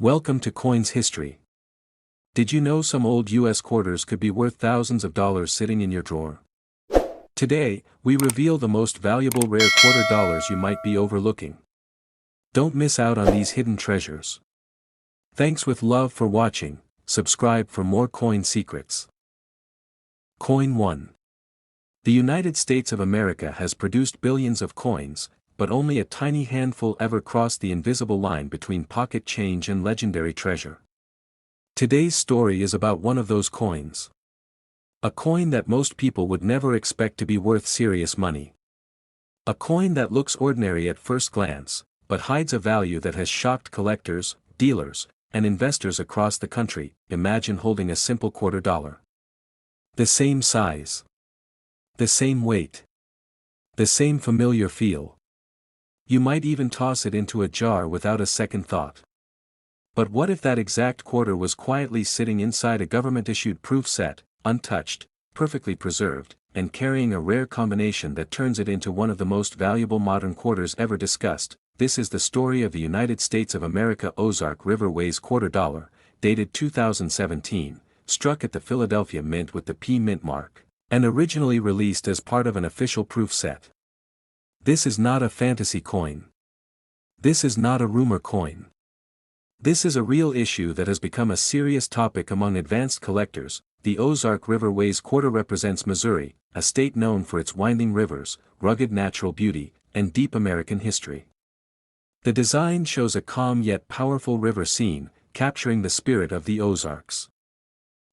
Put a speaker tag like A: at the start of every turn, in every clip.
A: Welcome to Coins History. Did you know some old US quarters could be worth thousands of dollars sitting in your drawer? Today, we reveal the most valuable rare quarter dollars you might be overlooking. Don't miss out on these hidden treasures. Thanks with love for watching. Subscribe for more coin secrets. Coin 1. The United States of America has produced billions of coins, but only a tiny handful ever crossed the invisible line between pocket change and legendary treasure. Today's story is about one of those coins. A coin that most people would never expect to be worth serious money. A coin that looks ordinary at first glance, but hides a value that has shocked collectors, dealers, and investors across the country. Imagine holding a simple quarter dollar. The same size. The same weight. The same familiar feel. You might even toss it into a jar without a second thought. But what if that exact quarter was quietly sitting inside a government-issued proof set, untouched, perfectly preserved, and carrying a rare combination that turns it into one of the most valuable modern quarters ever discussed? This is the story of the United States of America Ozark Riverways quarter dollar, dated 2017, struck at the Philadelphia Mint with the P Mint mark, and originally released as part of an official proof set. This is not a fantasy coin. This is not a rumor coin. This is a real issue that has become a serious topic among advanced collectors. The Ozark Riverways quarter represents Missouri, a state known for its winding rivers, rugged natural beauty, and deep American history. The design shows a calm yet powerful river scene, capturing the spirit of the Ozarks.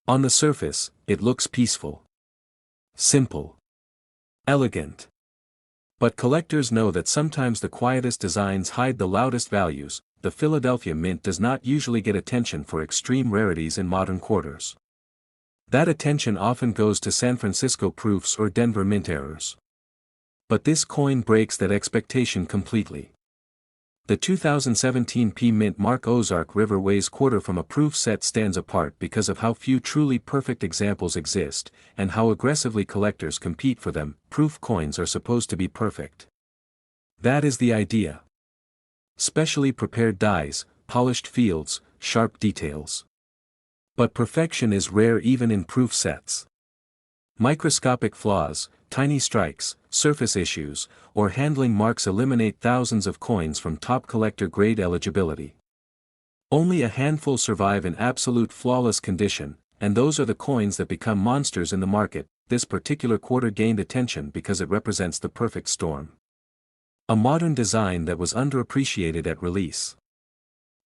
A: On the surface, it looks peaceful. Simple. Elegant. But collectors know that sometimes the quietest designs hide the loudest values. The Philadelphia Mint does not usually get attention for extreme rarities in modern quarters. That attention often goes to San Francisco proofs or Denver mint errors. But this coin breaks that expectation completely. The 2017 P Mint Mark Ozark Riverways quarter from a proof set stands apart because of how few truly perfect examples exist, and how aggressively collectors compete for them. Proof coins are supposed to be perfect. That is the idea. Specially prepared dies, polished fields, sharp details. But perfection is rare even in proof sets. Microscopic flaws, tiny strikes, surface issues, or handling marks eliminate thousands of coins from top collector-grade eligibility. Only a handful survive in absolute flawless condition, and those are the coins that become monsters in the market. This particular quarter gained attention because it represents the perfect storm. A modern design that was underappreciated at release.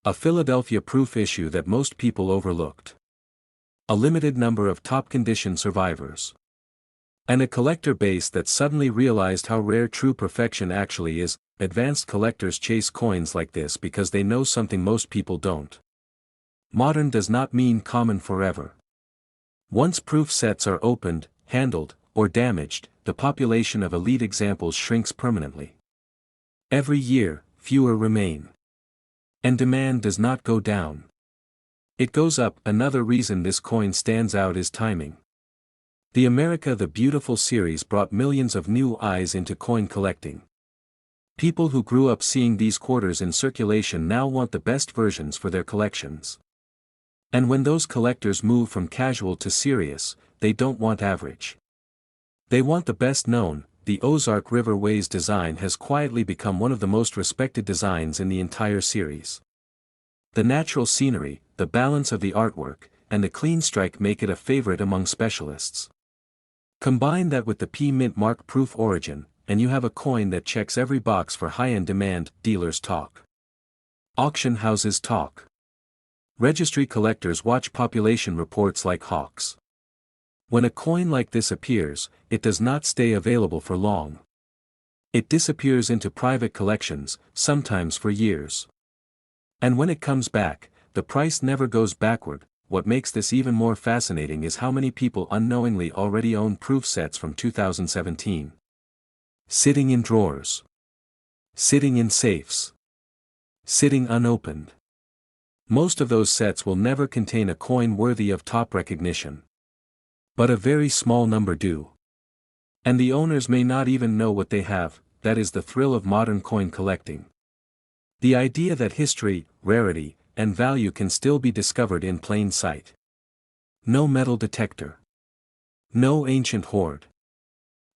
A: A Philadelphia proof issue that most people overlooked. A limited number of top-condition survivors. And a collector base that suddenly realized how rare true perfection actually is. Advanced collectors chase coins like this because they know something most people don't. Modern does not mean common forever. Once proof sets are opened, handled, or damaged, the population of elite examples shrinks permanently. Every year, fewer remain. And demand does not go down. It goes up. Another reason this coin stands out is timing. The America the Beautiful series brought millions of new eyes into coin collecting. People who grew up seeing these quarters in circulation now want the best versions for their collections. And when those collectors move from casual to serious, they don't want average. They want the best known. The Ozark Riverways design has quietly become one of the most respected designs in the entire series. The natural scenery, the balance of the artwork, and the clean strike make it a favorite among specialists. Combine that with the P Mint mark proof origin, and you have a coin that checks every box for high-end demand. Dealers talk. Auction houses talk. Registry collectors watch population reports like hawks. When a coin like this appears, it does not stay available for long. It disappears into private collections, sometimes for years. And when it comes back, the price never goes backward. What makes this even more fascinating is how many people unknowingly already own proof sets from 2017. Sitting in drawers. Sitting in safes. Sitting unopened. Most of those sets will never contain a coin worthy of top recognition. But a very small number do. And the owners may not even know what they have. That is the thrill of modern coin collecting. The idea that history, rarity, and value can still be discovered in plain sight. No metal detector. No ancient hoard.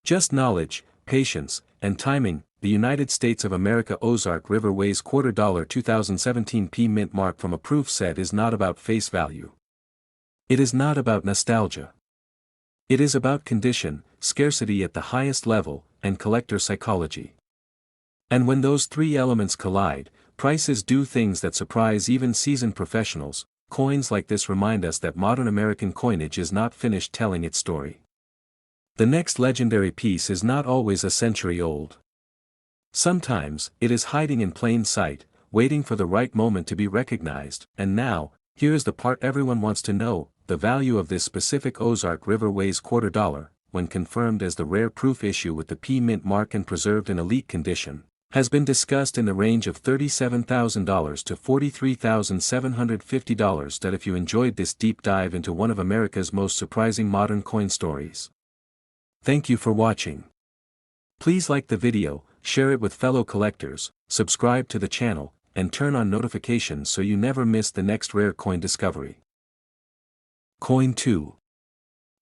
A: Just knowledge, patience, and timing. The United States of America Ozark Riverways $2 2017 P mint mark from a proof set is not about face value. It is not about nostalgia. It is about condition, scarcity at the highest level, and collector psychology. And when those three elements collide, prices do things that surprise even seasoned professionals. Coins like this remind us that modern American coinage is not finished telling its story. The next legendary piece is not always a century old. Sometimes, it is hiding in plain sight, waiting for the right moment to be recognized. And now, here is the part everyone wants to know: the value of this specific Ozark Riverways $2, when confirmed as the rare proof issue with the P mint mark and preserved in elite condition, has been discussed in the range of $37,000 to $43,750. That if you enjoyed this deep dive into one of America's most surprising modern coin stories. Thank you for watching. Please like the video, share it with fellow collectors, subscribe to the channel, and turn on notifications so you never miss the next rare coin discovery. Coin 2.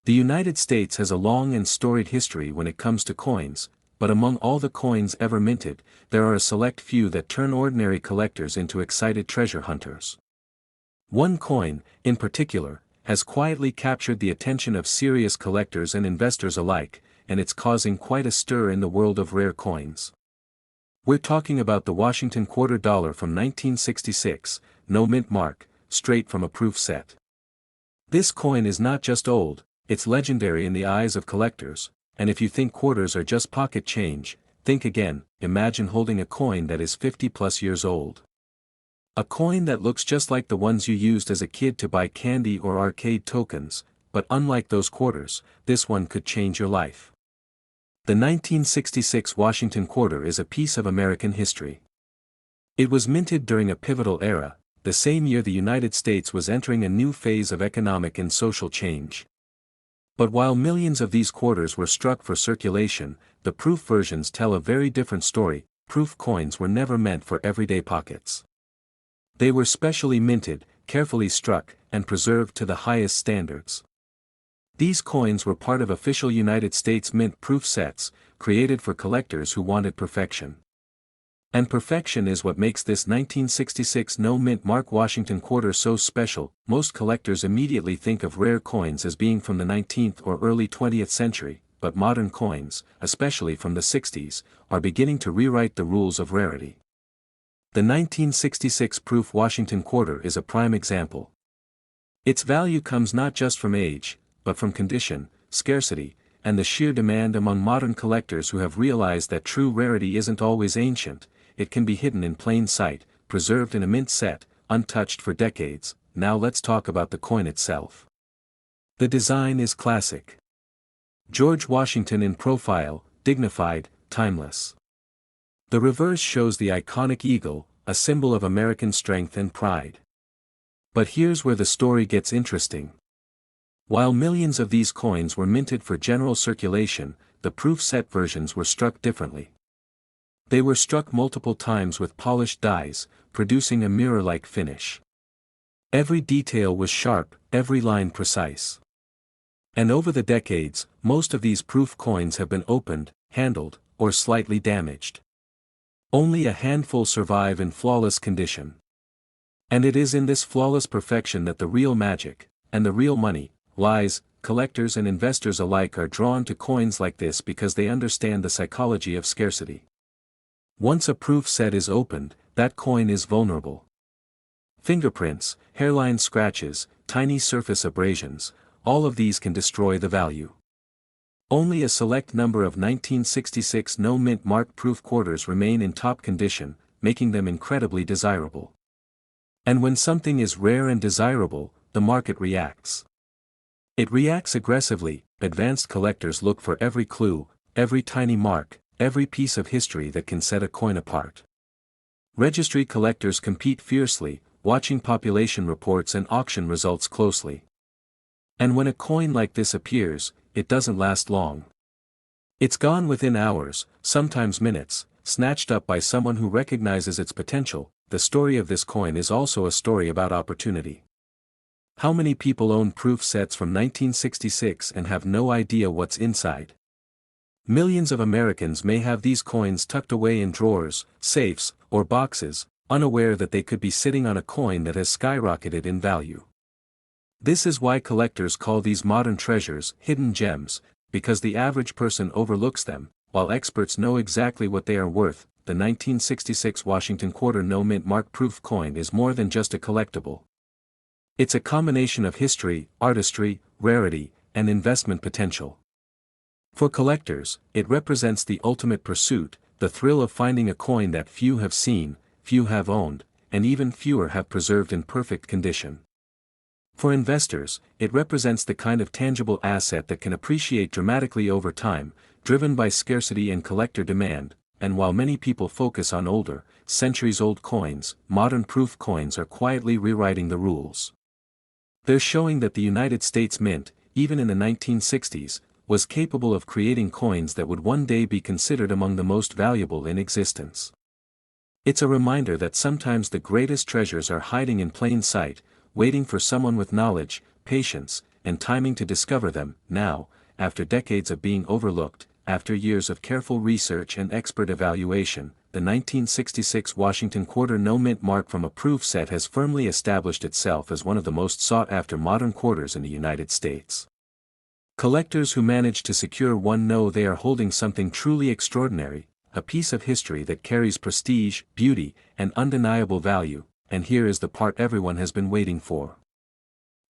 A: The United States has a long and storied history when it comes to coins, but among all the coins ever minted, there are a select few that turn ordinary collectors into excited treasure hunters. One coin, in particular, has quietly captured the attention of serious collectors and investors alike, and it's causing quite a stir in the world of rare coins. We're talking about the Washington $2 from 1966, no mint mark, straight from a proof set. This coin is not just old, it's legendary in the eyes of collectors, and if you think quarters are just pocket change, think again. Imagine holding a coin that is 50+ years old. A coin that looks just like the ones you used as a kid to buy candy or arcade tokens, but unlike those quarters, this one could change your life. The 1966 Washington $2 is a piece of American history. It was minted during a pivotal era, the same year the United States was entering a new phase of economic and social change. But while millions of these quarters were struck for circulation, the proof versions tell a very different story. Proof coins were never meant for everyday pockets. They were specially minted, carefully struck, and preserved to the highest standards. These coins were part of official United States mint proof sets, created for collectors who wanted perfection. And perfection is what makes this 1966 no mint mark Washington $2 so special. Most collectors immediately think of rare coins as being from the 19th or early 20th century, but modern coins, especially from the 60s, are beginning to rewrite the rules of rarity. The 1966 proof Washington $2 is a prime example. Its value comes not just from age, but from condition, scarcity, and the sheer demand among modern collectors who have realized that true rarity isn't always ancient. It can be hidden in plain sight, preserved in a mint set, untouched for decades. Now let's talk about the coin itself. The design is classic. George Washington in profile, dignified, timeless. The reverse shows the iconic eagle, a symbol of American strength and pride. But here's where the story gets interesting. While millions of these coins were minted for general circulation, the proof set versions were struck differently. They were struck multiple times with polished dies, producing a mirror-like finish. Every detail was sharp, every line precise. And over the decades, most of these proof coins have been opened, handled, or slightly damaged. Only a handful survive in flawless condition. And it is in this flawless perfection that the real magic, and the real money, lies. Collectors and investors alike are drawn to coins like this because they understand the psychology of scarcity. Once a proof set is opened, that coin is vulnerable. Fingerprints, hairline scratches, tiny surface abrasions, all of these can destroy the value. Only a select number of 1966 no mint mark proof quarters remain in top condition, making them incredibly desirable. And when something is rare and desirable, the market reacts. It reacts aggressively. Advanced collectors look for every clue, every tiny mark, every piece of history that can set a coin apart. Registry collectors compete fiercely, watching population reports and auction results closely. And when a coin like this appears, it doesn't last long. It's gone within hours, sometimes minutes, snatched up by someone who recognizes its potential. the story of this coin is also a story about opportunity. How many people own proof sets from 1966 and have no idea what's inside? Millions of Americans may have these coins tucked away in drawers, safes, or boxes, unaware that they could be sitting on a coin that has skyrocketed in value. This is why collectors call these modern treasures hidden gems, because the average person overlooks them, while experts know exactly what they are worth. The 1966 Washington Quarter no-mint mark proof coin is more than just a collectible. It's a combination of history, artistry, rarity, and investment potential. For collectors, it represents the ultimate pursuit, the thrill of finding a coin that few have seen, few have owned, and even fewer have preserved in perfect condition. For investors, it represents the kind of tangible asset that can appreciate dramatically over time, driven by scarcity and collector demand. And while many people focus on older, centuries-old coins, modern proof coins are quietly rewriting the rules. They're showing that the United States Mint, even in the 1960s, was capable of creating coins that would one day be considered among the most valuable in existence. It's a reminder that sometimes the greatest treasures are hiding in plain sight, waiting for someone with knowledge, patience, and timing to discover them. Now, after decades of being overlooked, after years of careful research and expert evaluation, the 1966 Washington Quarter no-mint mark from a proof set has firmly established itself as one of the most sought-after modern quarters in the United States. Collectors who manage to secure one know they are holding something truly extraordinary, a piece of history that carries prestige, beauty, and undeniable value. And here is the part everyone has been waiting for.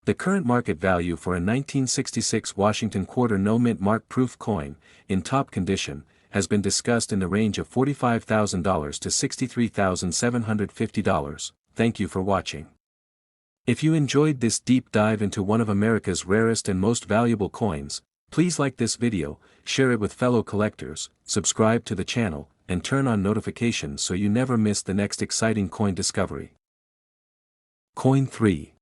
A: The current market value for a 1966 Washington Quarter no-mint mark proof coin, in top condition, has been discussed in the range of $45,000 to $63,750. Thank you for watching. If you enjoyed this deep dive into one of America's rarest and most valuable coins, please like this video, share it with fellow collectors, subscribe to the channel, and turn on notifications so you never miss the next exciting coin discovery. Coin 3.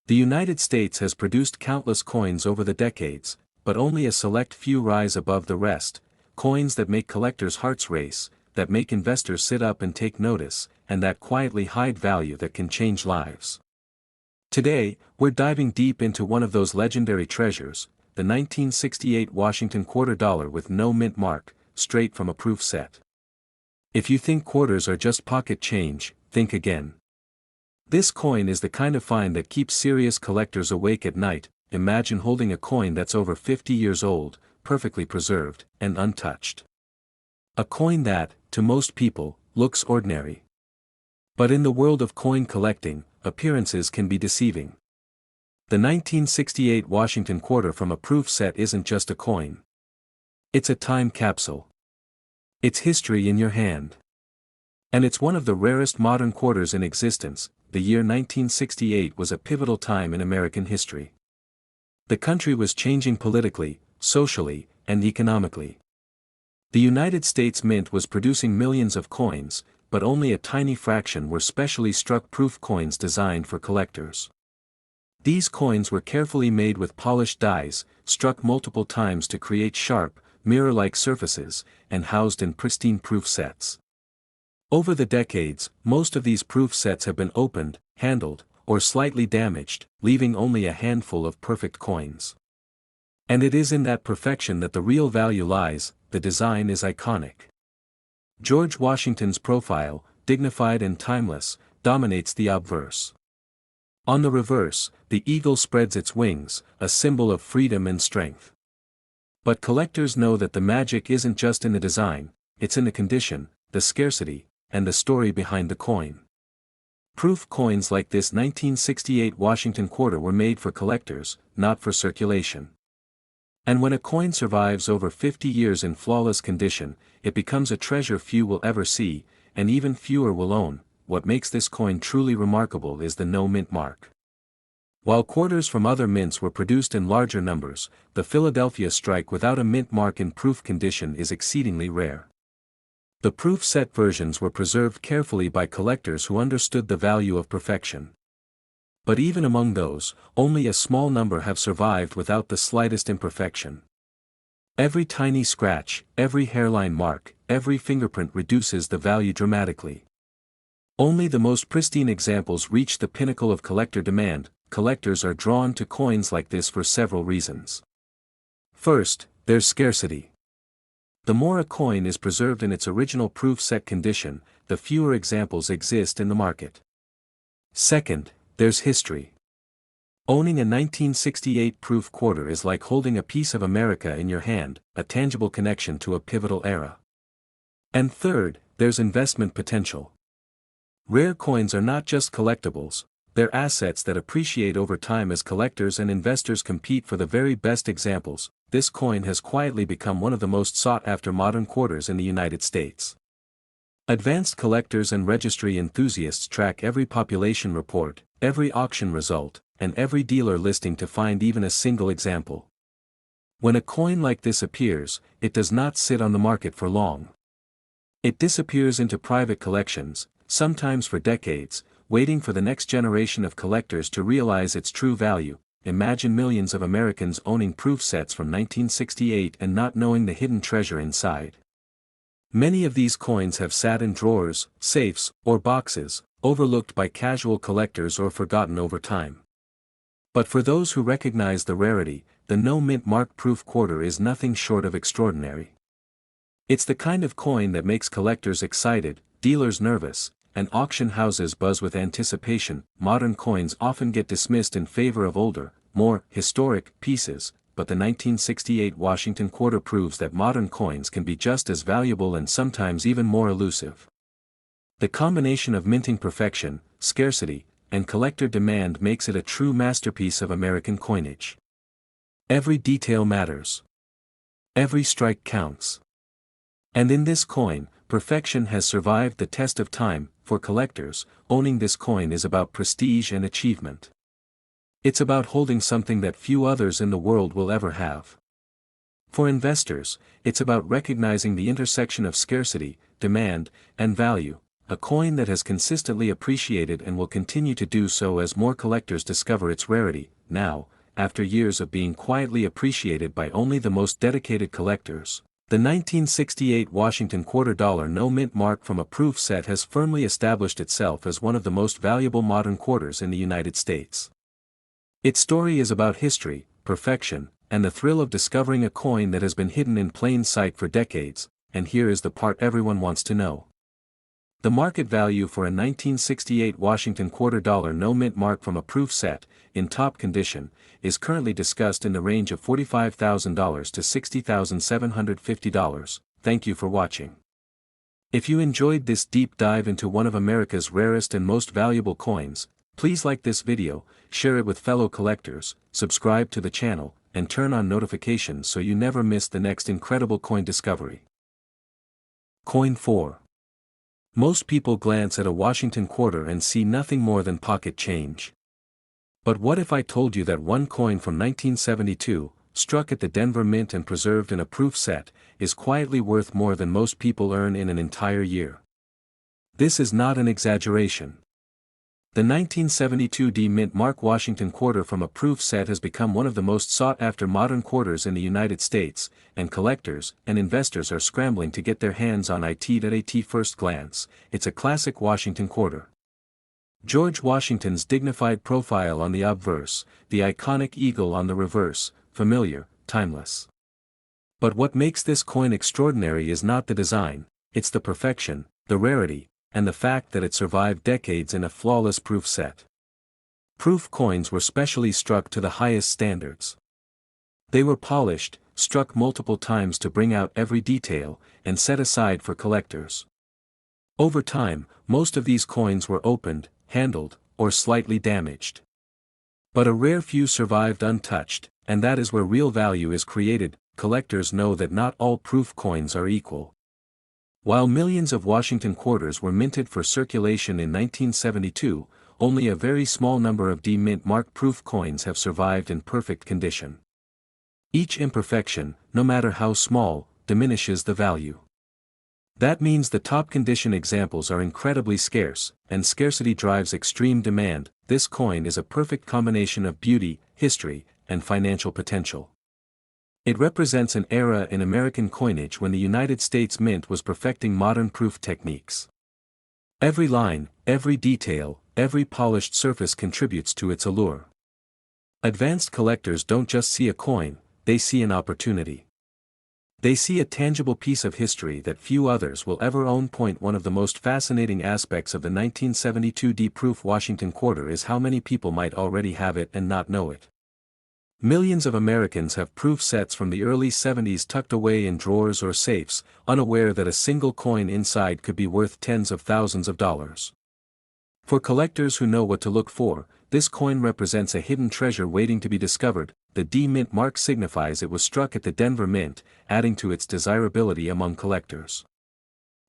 A: The United States has produced countless coins over the decades, but only a select few rise above the rest, coins that make collectors' hearts race, that make investors sit up and take notice, and that quietly hide value that can change lives. Today, we're diving deep into one of those legendary treasures, the 1968 Washington Quarter dollar with no mint mark, straight from a proof set. If you think quarters are just pocket change, think again. This coin is the kind of find that keeps serious collectors awake at night. Imagine holding a coin that's over 50 years old, perfectly preserved, and untouched. A coin that, to most people, looks ordinary. But in the world of coin collecting, appearances can be deceiving. The 1968 Washington Quarter from a proof set isn't just a coin. It's a time capsule. It's history in your hand. And it's one of the rarest modern quarters in existence. The year 1968 was a pivotal time in American history. The country was changing politically, socially, and economically. The United States Mint was producing millions of coins, but only a tiny fraction were specially struck proof coins designed for collectors. These coins were carefully made with polished dies, struck multiple times to create sharp, mirror-like surfaces, and housed in pristine proof sets. Over the decades, most of these proof sets have been opened, handled, or slightly damaged, leaving only a handful of perfect coins. And it is in that perfection that the real value lies. The design is iconic. George Washington's profile, dignified and timeless, dominates the obverse. On the reverse, the eagle spreads its wings, a symbol of freedom and strength. But collectors know that the magic isn't just in the design, it's in the condition, the scarcity, and the story behind the coin. Proof coins like this 1968 Washington Quarter were made for collectors, not for circulation. And when a coin survives over 50 years in flawless condition, it becomes a treasure few will ever see, and even fewer will own. What makes this coin truly remarkable is the no mint mark. While quarters from other mints were produced in larger numbers, the Philadelphia strike without a mint mark in proof condition is exceedingly rare. The proof set versions were preserved carefully by collectors who understood the value of perfection. But even among those, only a small number have survived without the slightest imperfection. Every tiny scratch, every hairline mark, every fingerprint reduces the value dramatically. Only the most pristine examples reach the pinnacle of collector demand. Collectors are drawn to coins like this for several reasons. First, there's scarcity. The more a coin is preserved in its original proof set condition, the fewer examples exist in the market. Second, there's history. Owning a 1968 proof quarter is like holding a piece of America in your hand, a tangible connection to a pivotal era. And third, there's investment potential. Rare coins are not just collectibles, they're assets that appreciate over time as collectors and investors compete for the very best examples. This coin has quietly become one of the most sought-after modern quarters in the United States. Advanced collectors and registry enthusiasts track every population report, every auction result, and every dealer listing to find even a single example. When a coin like this appears, it does not sit on the market for long. It disappears into private collections, sometimes for decades, waiting for the next generation of collectors to realize its true value. Imagine millions of Americans owning proof sets from 1968 and not knowing the hidden treasure inside. Many of these coins have sat in drawers, safes, or boxes, overlooked by casual collectors or forgotten over time. But for those who recognize the rarity, the no-mint mark proof quarter is nothing short of extraordinary. It's the kind of coin that makes collectors excited, dealers nervous, and auction houses buzz with anticipation. Modern coins often get dismissed in favor of older, more historic pieces, but the 1968 Washington quarter proves that modern coins can be just as valuable and sometimes even more elusive. The combination of minting perfection, scarcity, and collector demand makes it a true masterpiece of American coinage. Every detail matters. Every strike counts. And in this coin, perfection has survived the test of time. For collectors, owning this coin is about prestige and achievement. It's about holding something that few others in the world will ever have. For investors, it's about recognizing the intersection of scarcity, demand, and value, a coin that has consistently appreciated and will continue to do so as more collectors discover its rarity. Now, after years of being quietly appreciated by only the most dedicated collectors, the 1968 Washington quarter dollar no-mint mark from a proof set has firmly established itself as one of the most valuable modern quarters in the United States. Its story is about history, perfection, and the thrill of discovering a coin that has been hidden in plain sight for decades. And here is the part everyone wants to know. The market value for a 1968 Washington quarter dollar no-mint mark from a proof set, in top condition, is currently discussed in the range of $45,000 to $60,750. Thank you for watching. If you enjoyed this deep dive into one of America's rarest and most valuable coins, please like this video, share it with fellow collectors, subscribe to the channel, and turn on notifications so you never miss the next incredible coin discovery. Coin 4. Most people glance at a Washington quarter and see nothing more than pocket change. But what if I told you that one coin from 1972, struck at the Denver Mint and preserved in a proof set, is quietly worth more than most people earn in an entire year? This is not an exaggeration. The 1972 D-Mint Mark Washington quarter from a proof set has become one of the most sought-after modern quarters in the United States, and collectors and investors are scrambling to get their hands on it. At first glance, it's a classic Washington quarter. George Washington's dignified profile on the obverse, the iconic eagle on the reverse, familiar, timeless. But what makes this coin extraordinary is not the design, it's the perfection, the rarity, and the fact that it survived decades in a flawless proof set. Proof coins were specially struck to the highest standards. They were polished, struck multiple times to bring out every detail, and set aside for collectors. Over time, most of these coins were opened, handled, or slightly damaged. But a rare few survived untouched, and that is where real value is created. Collectors know that not all proof coins are equal. While millions of Washington quarters were minted for circulation in 1972, only a very small number of D-Mint mark proof coins have survived in perfect condition. Each imperfection, no matter how small, diminishes the value. That means the top condition examples are incredibly scarce, and scarcity drives extreme demand. This coin is a perfect combination of beauty, history, and financial potential. It represents an era in American coinage when the United States Mint was perfecting modern proof techniques. Every line, every detail, every polished surface contributes to its allure. Advanced collectors don't just see a coin, they see an opportunity. They see a tangible piece of history that few others will ever own. One of the most fascinating aspects of the 1972 D-proof Washington quarter is how many people might already have it and not know it. Millions of Americans have proof sets from the early 70s tucked away in drawers or safes, unaware that a single coin inside could be worth tens of thousands of dollars. For collectors who know what to look for, this coin represents a hidden treasure waiting to be discovered. The D Mint mark signifies it was struck at the Denver Mint, adding to its desirability among collectors.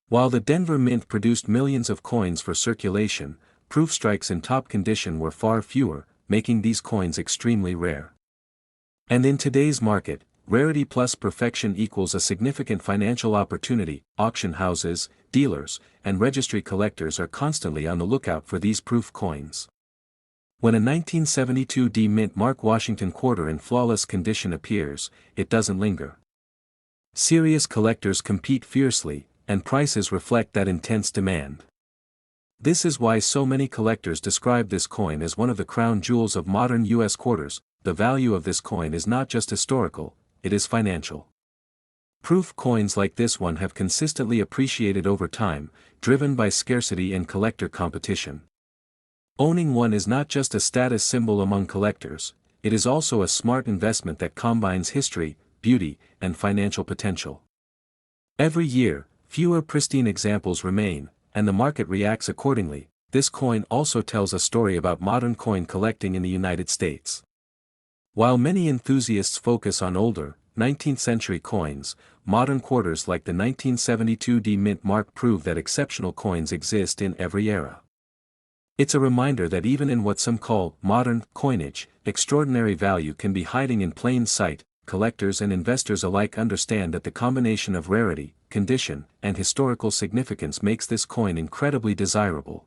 A: While the Denver Mint produced millions of coins for circulation, proof strikes in top condition were far fewer, making these coins extremely rare. And in today's market, rarity plus perfection equals a significant financial opportunity. Auction houses, dealers, and registry collectors are constantly on the lookout for these proof coins. When a 1972 D Mint mark Washington quarter in flawless condition appears, it doesn't linger. Serious collectors compete fiercely, and prices reflect that intense demand. This is why so many collectors describe this coin as one of the crown jewels of modern U.S. quarters. The value of this coin is not just historical, it is financial. Proof coins like this one have consistently appreciated over time, driven by scarcity and collector competition. Owning one is not just a status symbol among collectors, it is also a smart investment that combines history, beauty, and financial potential. Every year, fewer pristine examples remain, and the market reacts accordingly. This coin also tells a story about modern coin collecting in the United States. While many enthusiasts focus on older, 19th-century coins, modern quarters like the 1972 D Mint mark prove that exceptional coins exist in every era. It's a reminder that even in what some call modern coinage, extraordinary value can be hiding in plain sight. Collectors and investors alike understand that the combination of rarity, condition, and historical significance makes this coin incredibly desirable.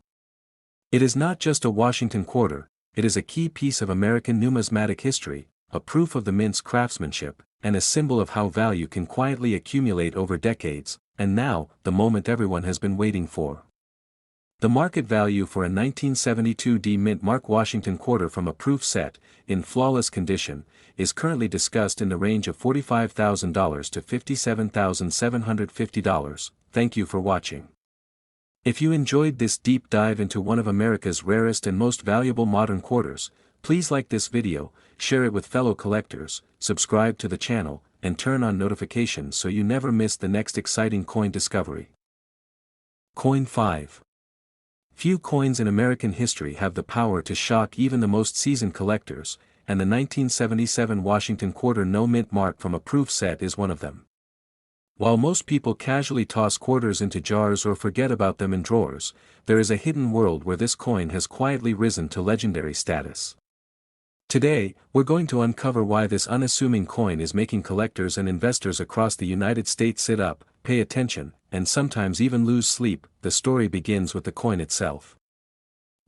A: It is not just a Washington quarter, it is a key piece of American numismatic history, a proof of the mint's craftsmanship, and a symbol of how value can quietly accumulate over decades. And now, the moment everyone has been waiting for. The market value for a 1972 D Mint mark Washington quarter from a proof set, in flawless condition, is currently discussed in the range of $45,000 to $57,750. Thank you for watching. If you enjoyed this deep dive into one of America's rarest and most valuable modern quarters, please like this video, share it with fellow collectors, subscribe to the channel, and turn on notifications so you never miss the next exciting coin discovery. Coin 5. Few coins in American history have the power to shock even the most seasoned collectors, and the 1977 Washington quarter no mint mark from a proof set is one of them. While most people casually toss quarters into jars or forget about them in drawers, there is a hidden world where this coin has quietly risen to legendary status. Today, we're going to uncover why this unassuming coin is making collectors and investors across the United States sit up, pay attention, and sometimes even lose sleep. The story begins with the coin itself.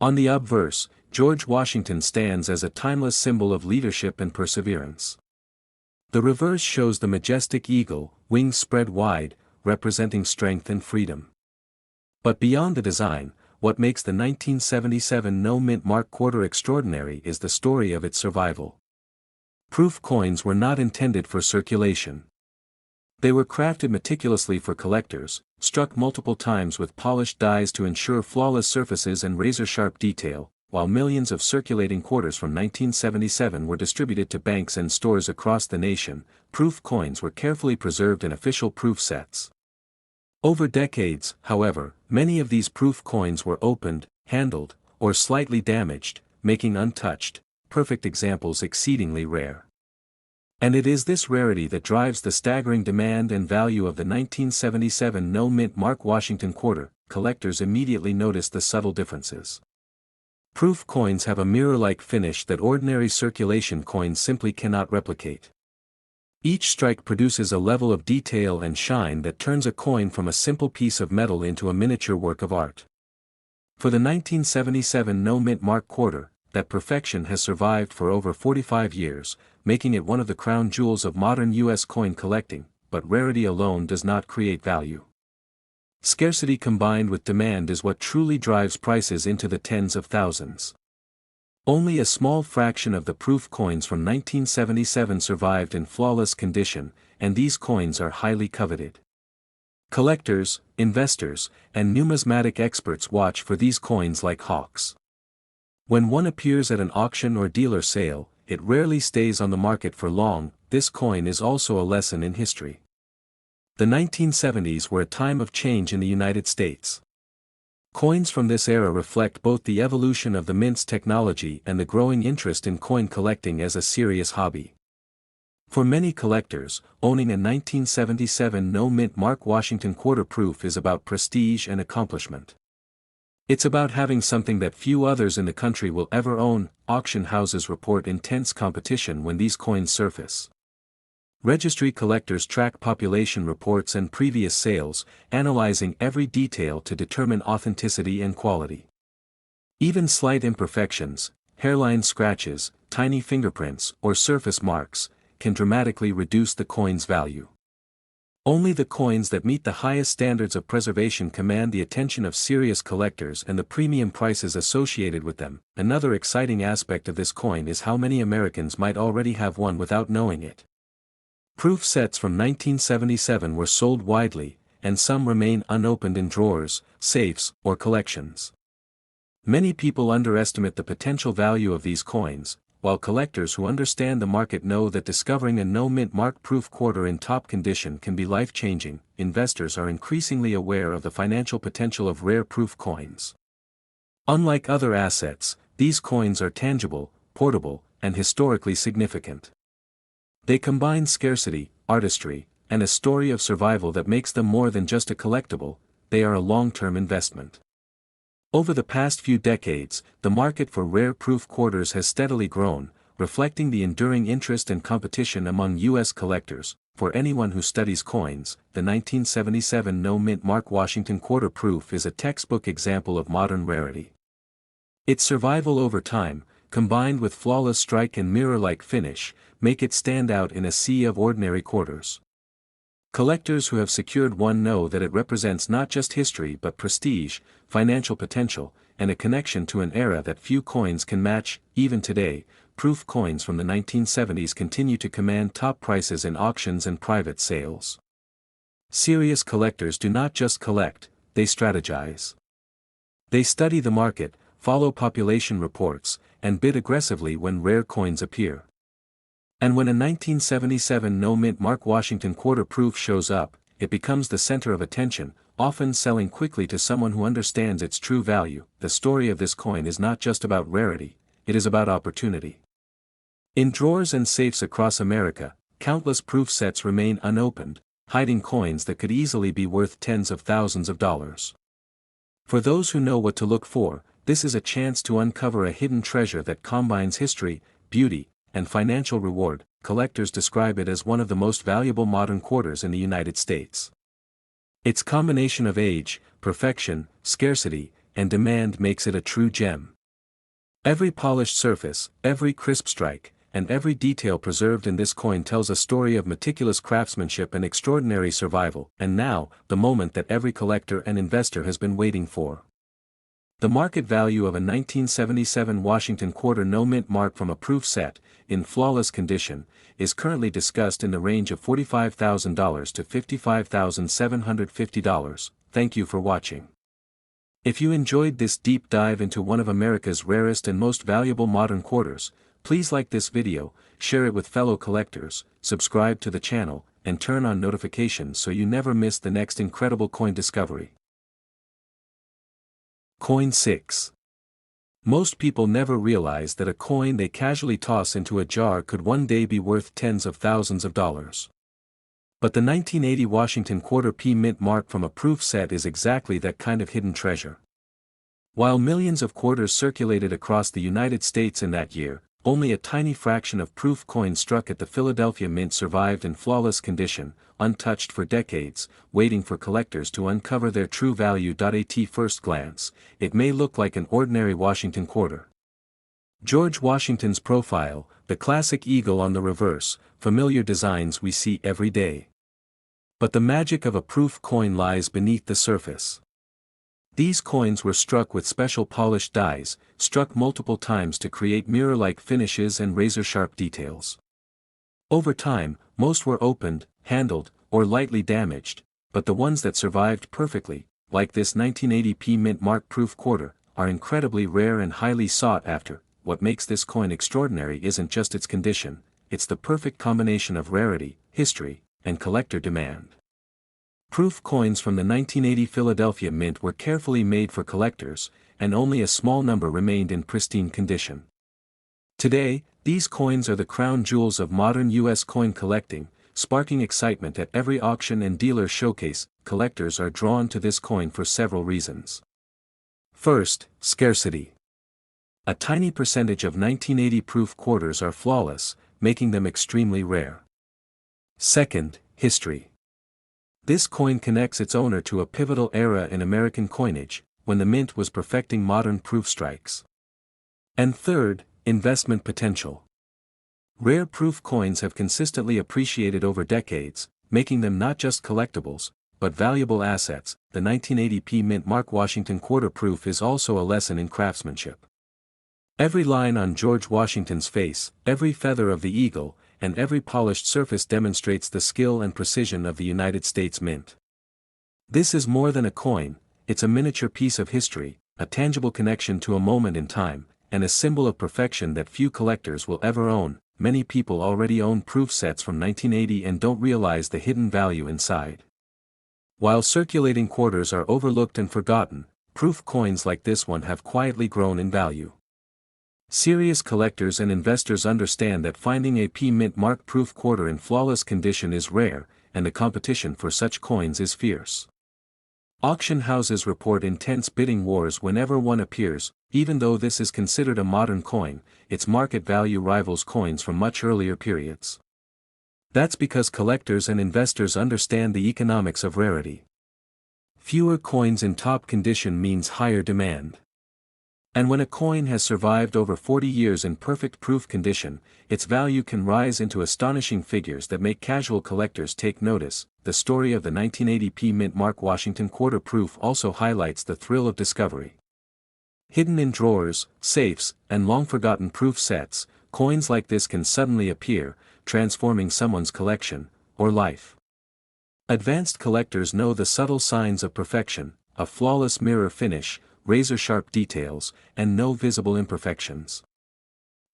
A: On the obverse, George Washington stands as a timeless symbol of leadership and perseverance. The reverse shows the majestic eagle, wings spread wide, representing strength and freedom. But beyond the design, what makes the 1977 no mint mark quarter extraordinary is the story of its survival. Proof coins were not intended for circulation. They were crafted meticulously for collectors, struck multiple times with polished dies to ensure flawless surfaces and razor-sharp detail. While millions of circulating quarters from 1977 were distributed to banks and stores across the nation, proof coins were carefully preserved in official proof sets. Over decades, however, many of these proof coins were opened, handled, or slightly damaged, making untouched, perfect examples exceedingly rare. And it is this rarity that drives the staggering demand and value of the 1977 no mint mark Washington quarter. Collectors immediately noticed the subtle differences. Proof coins have a mirror-like finish that ordinary circulation coins simply cannot replicate. Each strike produces a level of detail and shine that turns a coin from a simple piece of metal into a miniature work of art. For the 1977 no mint mark quarter, that perfection has survived for over 45 years, making it one of the crown jewels of modern U.S. coin collecting. But rarity alone does not create value. Scarcity combined with demand is what truly drives prices into the tens of thousands. Only a small fraction of the proof coins from 1977 survived in flawless condition, and these coins are highly coveted. Collectors, investors, and numismatic experts watch for these coins like hawks. When one appears at an auction or dealer sale, it rarely stays on the market for long. This coin is also a lesson in history. The 1970s were a time of change in the United States. Coins from this era reflect both the evolution of the mint's technology and the growing interest in coin collecting as a serious hobby. For many collectors, owning a 1977 no-mint Mark Washington quarter proof is about prestige and accomplishment. It's about having something that few others in the country will ever own. Auction houses report intense competition when these coins surface. Registry collectors track population reports and previous sales, analyzing every detail to determine authenticity and quality. Even slight imperfections, hairline scratches, tiny fingerprints, or surface marks, can dramatically reduce the coin's value. Only the coins that meet the highest standards of preservation command the attention of serious collectors and the premium prices associated with them. Another exciting aspect of this coin is how many Americans might already have one without knowing it. Proof sets from 1977 were sold widely, and some remain unopened in drawers, safes, or collections. Many people underestimate the potential value of these coins, while collectors who understand the market know that discovering a no-mint Mark proof quarter in top condition can be life-changing. Investors are increasingly aware of the financial potential of rare proof coins. Unlike other assets, these coins are tangible, portable, and historically significant. They combine scarcity, artistry, and a story of survival that makes them more than just a collectible. They are a long-term investment. Over the past few decades, the market for rare proof quarters has steadily grown, reflecting the enduring interest and competition among U.S. collectors. For anyone who studies coins, the 1977 no-mint Mark Washington quarter proof is a textbook example of modern rarity. Its survival over time, combined with flawless strike and mirror-like finish, make it stand out in a sea of ordinary quarters. Collectors who have secured one know that it represents not just history but prestige, financial potential, and a connection to an era that few coins can match. Even today, proof coins from the 1970s continue to command top prices in auctions and private sales. Serious collectors do not just collect, they strategize. They study the market, follow population reports, and bid aggressively when rare coins appear. And when a 1977 no-mint Mark Washington quarter proof shows up, it becomes the center of attention, often selling quickly to someone who understands its true value. The story of this coin is not just about rarity, it is about opportunity. In drawers and safes across America, countless proof sets remain unopened, hiding coins that could easily be worth tens of thousands of dollars. For those who know what to look for, this is a chance to uncover a hidden treasure that combines history, beauty, and financial reward. Collectors describe it as one of the most valuable modern quarters in the United States. Its combination of age, perfection, scarcity, and demand makes it a true gem. Every polished surface, every crisp strike, and every detail preserved in this coin tells a story of meticulous craftsmanship and extraordinary survival. And now, the moment that every collector and investor has been waiting for. The market value of a 1977 Washington quarter no-mint Mark from a proof set, in flawless condition, is currently discussed in the range of $45,000 to $55,750. Thank you for watching. If you enjoyed this deep dive into one of America's rarest and most valuable modern quarters, please like this video, share it with fellow collectors, subscribe to the channel, and turn on notifications so you never miss the next incredible coin discovery. Coin 6. Most people never realize that a coin they casually toss into a jar could one day be worth tens of thousands of dollars. But the 1980 Washington quarter P mint Mark from a proof set is exactly that kind of hidden treasure. While millions of quarters circulated across the United States in that year, only a tiny fraction of proof coins struck at the Philadelphia Mint survived in flawless condition, untouched for decades, waiting for collectors to uncover their true value. At first glance, it may look like an ordinary Washington quarter. George Washington's profile, the classic eagle on the reverse, familiar designs we see every day. But the magic of a proof coin lies beneath the surface. These coins were struck with special polished dies, struck multiple times to create mirror-like finishes and razor-sharp details. Over time, most were opened, handled, or lightly damaged, but the ones that survived perfectly, like this 1980p mint mark proof quarter, are incredibly rare and highly sought after. What makes this coin extraordinary isn't just its condition, it's the perfect combination of rarity, history, and collector demand. Proof coins from the 1980 Philadelphia Mint were carefully made for collectors, and only a small number remained in pristine condition. Today, these coins are the crown jewels of modern U.S. coin collecting, sparking excitement at every auction and dealer showcase. Collectors are drawn to this coin for several reasons. First, scarcity. A tiny percentage of 1980 proof quarters are flawless, making them extremely rare. Second, history. This coin connects its owner to a pivotal era in American coinage, when the mint was perfecting modern proof strikes. And third, investment potential. Rare proof coins have consistently appreciated over decades, making them not just collectibles, but valuable assets. The 1980p mint mark Washington quarter proof is also a lesson in craftsmanship. Every line on George Washington's face, every feather of the eagle, and every polished surface demonstrates the skill and precision of the United States Mint. This is more than a coin, it's a miniature piece of history, a tangible connection to a moment in time, and a symbol of perfection that few collectors will ever own. Many people already own proof sets from 1980 and don't realize the hidden value inside. While circulating quarters are overlooked and forgotten, proof coins like this one have quietly grown in value. Serious collectors and investors understand that finding a P mint mark proof quarter in flawless condition is rare, and the competition for such coins is fierce. Auction houses report intense bidding wars whenever one appears. Even though this is considered a modern coin, its market value rivals coins from much earlier periods. That's because collectors and investors understand the economics of rarity. Fewer coins in top condition means higher demand. And when a coin has survived over 40 years in perfect proof condition, its value can rise into astonishing figures that make casual collectors take notice. The story of the 1980p mint mark Washington quarter proof also highlights the thrill of discovery. Hidden in drawers, safes, and long-forgotten proof sets, coins like this can suddenly appear, transforming someone's collection, or life. Advanced collectors know the subtle signs of perfection: a flawless mirror finish, razor-sharp details, and no visible imperfections.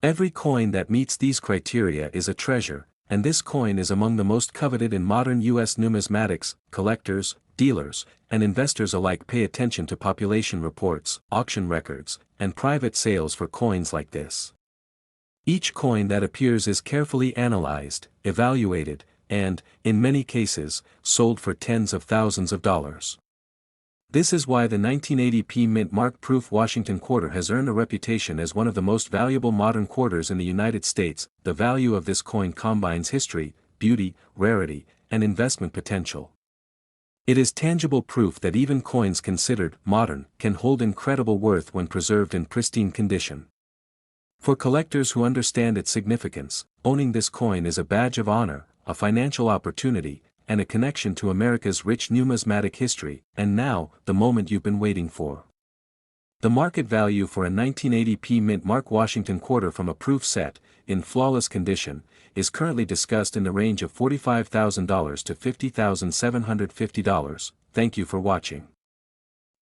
A: Every coin that meets these criteria is a treasure, and this coin is among the most coveted in modern U.S. numismatics. Collectors, dealers, and investors alike pay attention to population reports, auction records, and private sales for coins like this. Each coin that appears is carefully analyzed, evaluated, and, in many cases, sold for tens of thousands of dollars. This is why the 1980p mint mark proof Washington quarter has earned a reputation as one of the most valuable modern quarters in the United States. The value of this coin combines history, beauty, rarity, and investment potential. It is tangible proof that even coins considered modern can hold incredible worth when preserved in pristine condition. For collectors who understand its significance, owning this coin is a badge of honor, a financial opportunity, and a connection to America's rich numismatic history. And now, the moment you've been waiting for. The market value for a 1980p mint mark Washington quarter from a proof set, in flawless condition, is currently discussed in the range of $45,000 to $50,750. Thank you for watching.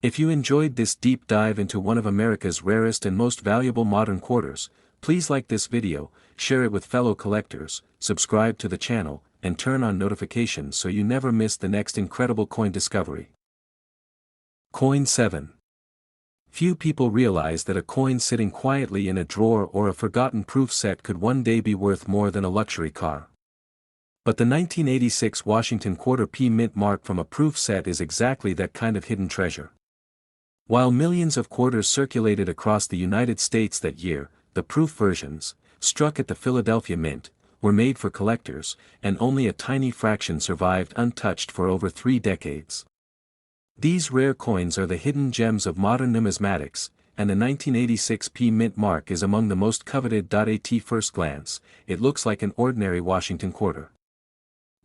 A: If you enjoyed this deep dive into one of America's rarest and most valuable modern quarters, please like this video, share it with fellow collectors, subscribe to the channel, and turn on notifications so you never miss the next incredible coin discovery. Coin 7. Few people realize that a coin sitting quietly in a drawer or a forgotten proof set could one day be worth more than a luxury car. But the 1986 Washington quarter P mint mark from a proof set is exactly that kind of hidden treasure. While millions of quarters circulated across the United States that year, the proof versions, struck at the Philadelphia Mint, were made for collectors, and only a tiny fraction survived untouched for over 3 decades. These rare coins are the hidden gems of modern numismatics, and the 1986 P mint mark is among the most coveted. At first glance, it looks like an ordinary Washington quarter.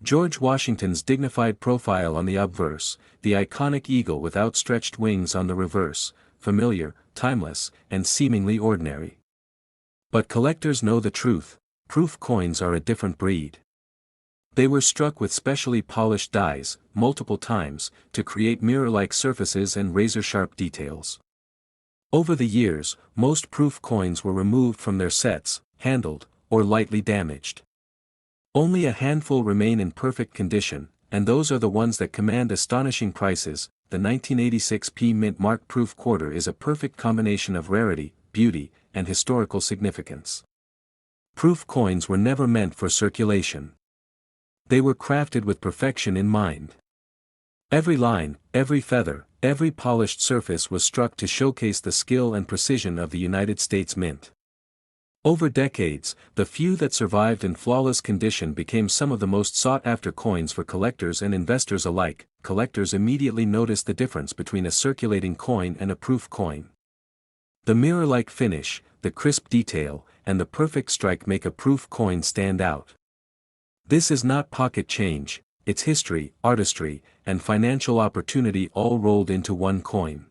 A: George Washington's dignified profile on the obverse, the iconic eagle with outstretched wings on the reverse, familiar, timeless, and seemingly ordinary. But collectors know the truth, proof coins are a different breed. They were struck with specially polished dies, multiple times, to create mirror-like surfaces and razor-sharp details. Over the years, most proof coins were removed from their sets, handled, or lightly damaged. Only a handful remain in perfect condition, and those are the ones that command astonishing prices. The 1986 P Mint Mark Proof Quarter is a perfect combination of rarity, beauty, and historical significance. Proof coins were never meant for circulation. They were crafted with perfection in mind. Every line, every feather, every polished surface was struck to showcase the skill and precision of the United States Mint. Over decades, the few that survived in flawless condition became some of the most sought-after coins for collectors and investors alike. Collectors immediately noticed the difference between a circulating coin and a proof coin. The mirror-like finish, the crisp detail, and the perfect strike make a proof coin stand out. This is not pocket change, it's history, artistry, and financial opportunity all rolled into one coin.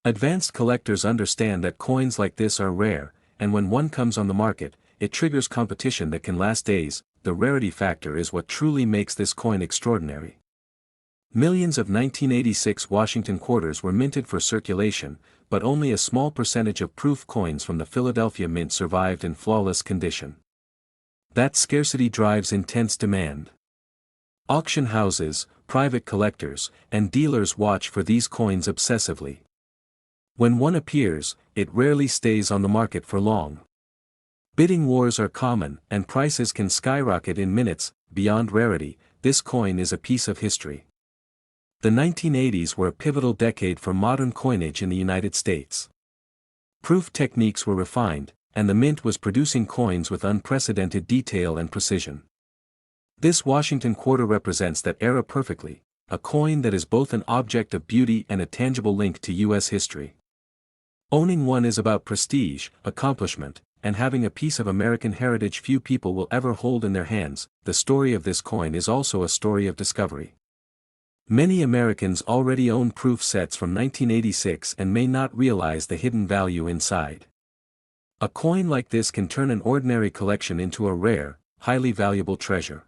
A: Advanced collectors understand that coins like this are rare, and when one comes on the market, it triggers competition that can last days. The rarity factor is what truly makes this coin extraordinary. Millions of 1986 Washington quarters were minted for circulation, but only a small percentage of proof coins from the Philadelphia Mint survived in flawless condition. That scarcity drives intense demand. Auction houses, private collectors, and dealers watch for these coins obsessively. When one appears, it rarely stays on the market for long. Bidding wars are common, and prices can skyrocket in minutes. Beyond rarity, this coin is a piece of history. The 1980s were a pivotal decade for modern coinage in the United States. Proof techniques were refined, and the mint was producing coins with unprecedented detail and precision. This Washington quarter represents that era perfectly, a coin that is both an object of beauty and a tangible link to U.S. history. Owning one is about prestige, accomplishment, and having a piece of American heritage few people will ever hold in their hands. The story of this coin is also a story of discovery. Many Americans already own proof sets from 1986 and may not realize the hidden value inside. A coin like this can turn an ordinary collection into a rare, highly valuable treasure.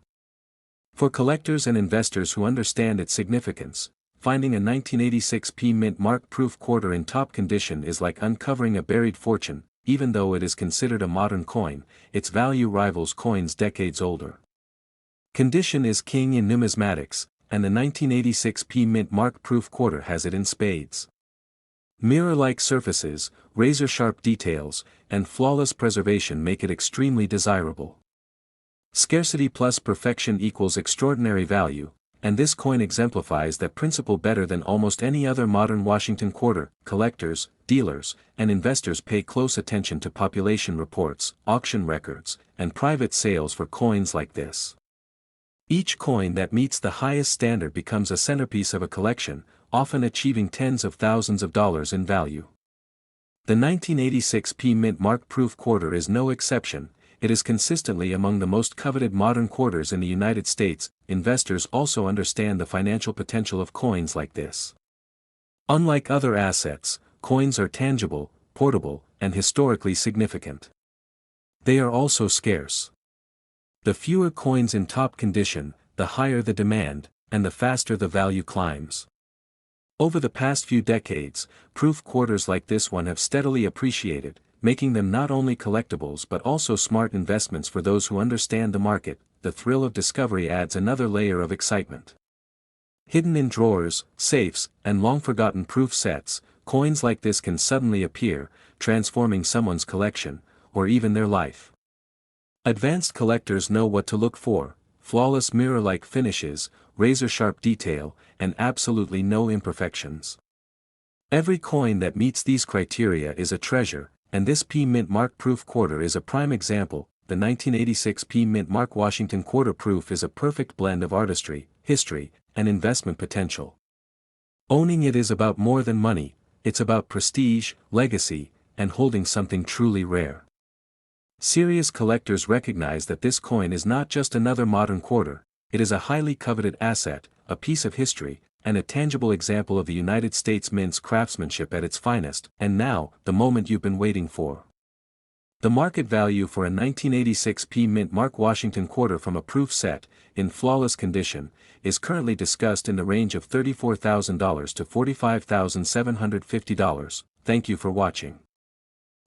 A: For collectors and investors who understand its significance, finding a 1986 P Mint Mark Proof Quarter in top condition is like uncovering a buried fortune. Even though it is considered a modern coin, its value rivals coins decades older. Condition is king in numismatics, and the 1986 P Mint Mark Proof Quarter has it in spades. Mirror-like surfaces, razor-sharp details, and flawless preservation make it extremely desirable. Scarcity plus perfection equals extraordinary value, and this coin exemplifies that principle better than almost any other modern Washington quarter. Collectors, dealers, and investors pay close attention to population reports, auction records, and private sales for coins like this. Each coin that meets the highest standard becomes a centerpiece of a collection, often achieving tens of thousands of dollars in value. The 1986 P Mint Mark Proof Quarter is no exception. It is consistently among the most coveted modern quarters in the United States. Investors also understand the financial potential of coins like this. Unlike other assets, coins are tangible, portable, and historically significant. They are also scarce. The fewer coins in top condition, the higher the demand, and the faster the value climbs. Over the past few decades, proof quarters like this one have steadily appreciated, making them not only collectibles but also smart investments for those who understand the market. The thrill of discovery adds another layer of excitement. Hidden in drawers, safes, and long-forgotten proof sets, coins like this can suddenly appear, transforming someone's collection, or even their life. Advanced collectors know what to look for: flawless mirror-like finishes, razor-sharp detail, and absolutely no imperfections. Every coin that meets these criteria is a treasure, and this P Mint Mark Proof Quarter is a prime example. The 1986 P Mint Mark Washington Quarter Proof is a perfect blend of artistry, history, and investment potential. Owning it is about more than money, it's about prestige, legacy, and holding something truly rare. Serious collectors recognize that this coin is not just another modern quarter, It is a highly coveted asset, a piece of history, and a tangible example of the United States Mint's craftsmanship at its finest. And now, the moment you've been waiting for. The market value for a 1986 P Mint Mark Washington quarter from a proof set, in flawless condition, is currently discussed in the range of $34,000 to $45,750. Thank you for watching.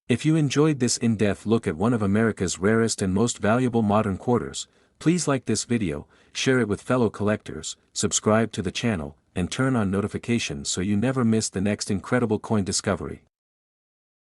A: If you enjoyed this in-depth look at one of America's rarest and most valuable modern quarters, please like this video, share it with fellow collectors, subscribe to the channel, and turn on notifications so you never miss the next incredible coin discovery.